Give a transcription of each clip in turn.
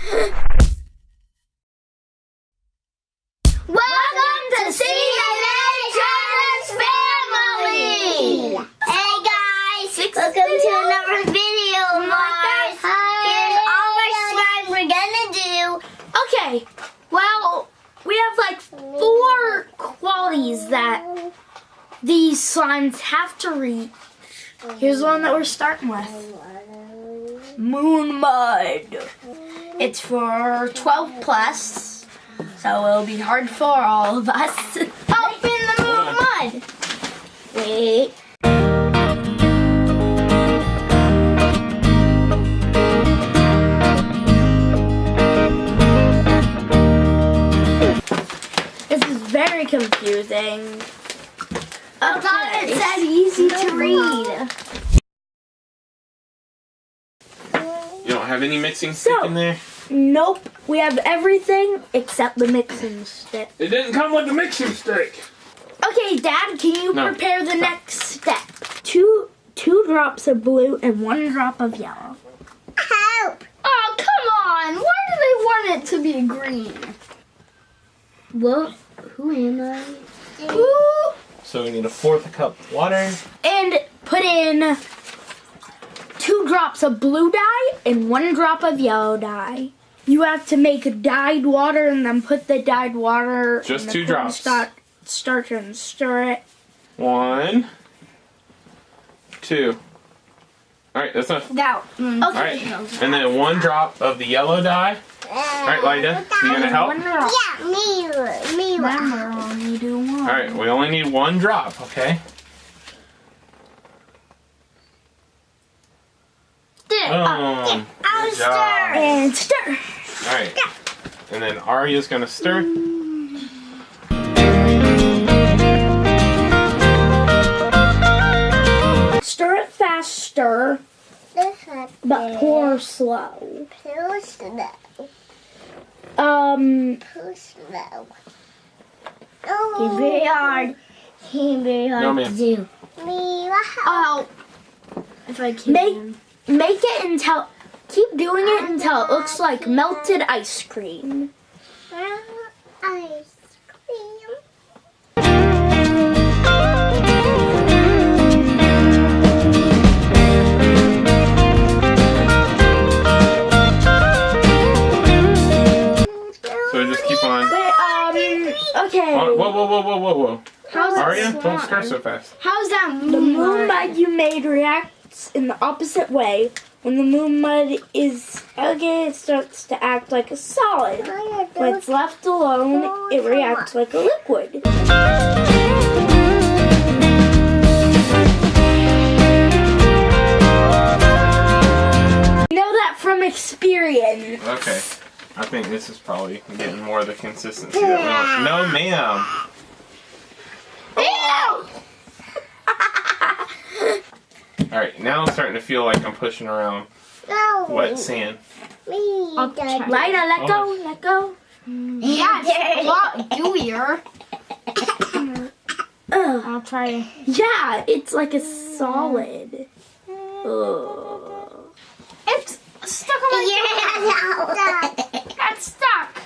Welcome to CNA's Family! Hey guys! Welcome to another video of ours. Here's all our slime we're gonna do. Okay, well, we have like 4 qualities that these slimes have to reach. Here's the one that we're starting with. Moon Mud. It's for 12 plus, so it'll be hard for all of us. Open the Moon Mud. Wait. This is very confusing. I thought it said easy to read. You don't have any mixing stick in there? Nope, we have everything except the mixing stick. It didn't come with the mixing stick. Okay, Dad, can you No. prepare the next step? Two drops of blue and 1 drop of yellow. Help! Oh, come on! Why do they want it to be green? Well, who am I? Ooh. So we need a 1/4 cup water. And put in 2 drops of blue dye and 1 drop of yellow dye. You have to make dyed water and then put the dyed water Just in the 2 drops. Starch and stir it. 1, 2. All right, that's enough. Go. Okay. All right, and then 1 drop of the yellow dye. All right, Lida, you gonna help? 1 drop. Yeah, me. Remember, only do 1. All right, we only need 1 drop, okay? Boom. I'll Good job. And stir. All right, and then Arya's gonna stir. Stir it fast, stir, but pour slow. Too slow. It's very hard. Very hard No, ma'am. to do. Oh, if I can. Make it until, keep doing it until it looks like melted ice cream. Ice cream. So just keep on. Okay. Oh, whoa. How's Arya, don't stir so fast. How's that the moon mud you made reacts in the opposite way. When the moon mud is it starts to act like a solid. When it's left alone, it reacts like a liquid. Know that from experience. Okay. I think this is probably getting more of the consistency that we want. No, ma'am. Alright, now I'm starting to feel like I'm pushing around wet sand. Lida, let go, let go. Yeah, it's a lot gooier. I'll try. Yeah, it's like a solid. It's stuck on my tongue. That's stuck.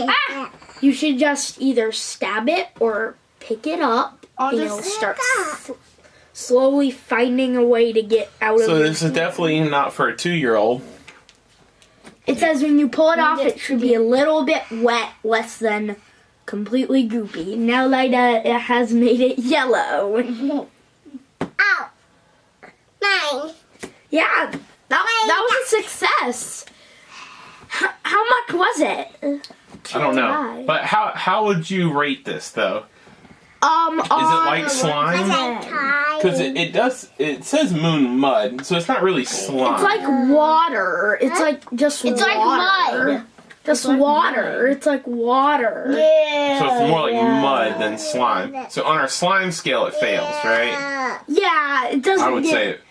Ah! You should just either stab it or pick it up and it'll start slowly finding a way to get out So of it. this is definitely not for a 2-year-old. It says when you pull it off, it should be a little bit wet, less than completely goopy. Now Lida has made it yellow. Ow. Mine. Yeah, that was a success. How much was it? I don't know. But how would you rate this though? Is it like slime? Because it says moon mud, so it's not really slime. It's like water. It's like just water. It's like mud. Just water. It's like water. Yeah. So it's more like mud than slime. So on our slime scale, it fails, right? Yeah, it doesn't. I would say it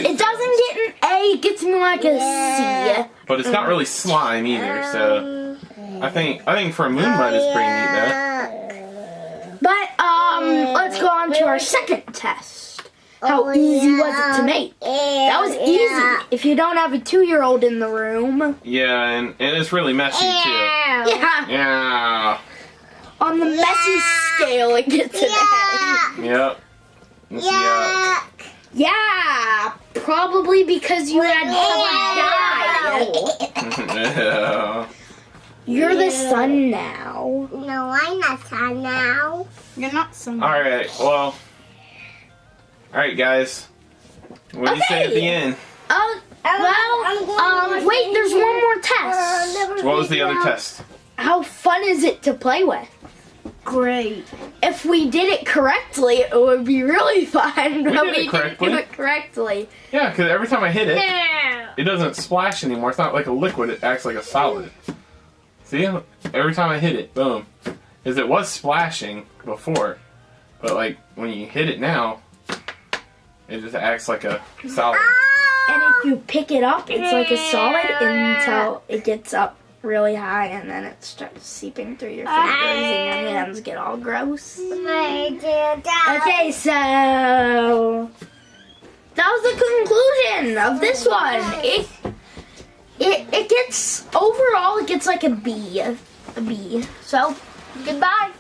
It doesn't get an A. It gets more like a C. But it's not really slime either. So I think for a moon mud, it's pretty neat though. But let's go on to our second test. How easy was it to make? That was easy if you don't have a 2-year-old in the room. Yeah, and it's really messy too. Yeah. Yeah. On the messy scale, it gets an A. Yep. It's yuck. Yeah, probably because you had covered dye. Yeah. You're the sun now. No, I'm not sun now. You're not sun. All right. Well. All right, guys. What do you say at the end? Wait, there's one more test. What was the other test? How fun is it to play with? Great. If we did it correctly, it would be really fun. We But did it correctly. didn't do it correctly. Yeah, because every time I hit it, it doesn't splash anymore. It's not like a liquid. It acts like a solid. See? Every time I hit it, boom. Because it was splashing before. But, like, when you hit it now, it just acts like a solid. And if you pick it up, it's like a solid until it gets up really high, and then it starts seeping through your fingers and your hands get all gross. Okay, so that was the conclusion of this one. It gets, overall, it gets like a B. So, goodbye.